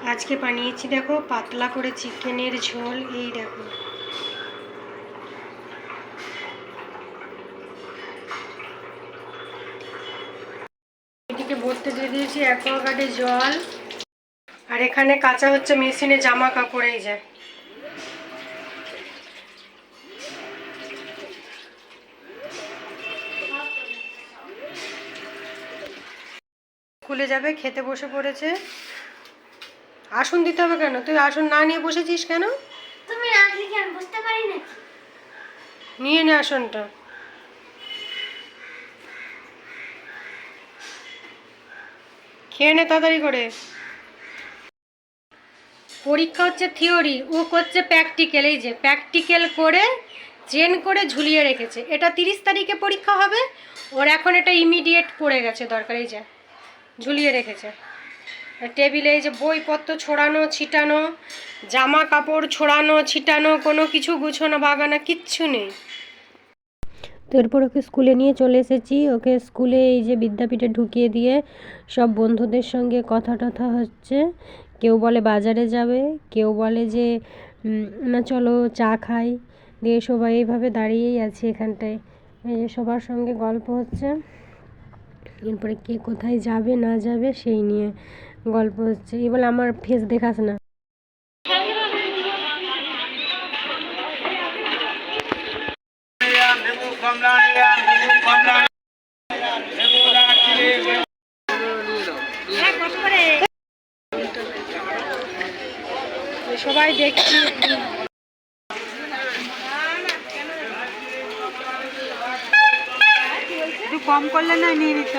আজকে বানিয়েছি দেখো পাতলা করে চিকেনের ঝোল। এই দেখো, এদিকে ভরতে দিয়ে দিয়েছি অ্যাকোয়াগার্ডে জল, আর এখানে কাঁচা হচ্ছে মেশিনে জামা কাপড়। এই যায় খুলে যাবে, খেতে বসে পড়েছে। আসন দিতে হবে কেন? তুই আসন না নিয়ে বসেছিস কেন? তুমি রাখলে কি আমি বুঝতে পারি না? নিয়ে নে আসনটা। খেয়ে নে তাড়াতাড়ি করে। পরীক্ষা হচ্ছে থিওরি, ও করছে প্র্যাকটিক্যাল। এই যে প্র্যাকটিক্যাল করে চেন করে ঝুলিয়ে রেখেছে। এটা 30 তারিখে পরীক্ষা হবে, ওর এখন এটা ইমিডিয়েট পড়ে গেছে দরকার। এই যে ঝুলিয়ে রেখেছে। আর টেবিলে এই যে বইপত্র ছড়ানো ছিটানো, জামা কাপড় ছড়ানো ছিটানো, কোনো কিছু গুছানো বাগানো কিচ্ছু নেই। তো এরপর ওকে স্কুলে নিয়ে চলে এসেছি। ওকে স্কুলে এই যে বিদ্যাপীঠে ঢুকিয়ে দিয়ে সব বন্ধুদের সঙ্গে কথা টথা হচ্ছে। কেউ বলে বাজারে যাবে, কেউ বলে যে না চলো চা খাই। দিয়ে সবাই এইভাবে দাঁড়িয়েই আছে এখানটায়। এই যে সবার সঙ্গে গল্প হচ্ছে। এরপরে কে কোথায় যাবে না যাবে সেই নিয়ে গল্প হচ্ছে। এই বলে আমার ফেস দেখাস না। সবাই দেখছি। একটু কম করলে না নিয়ে নিত।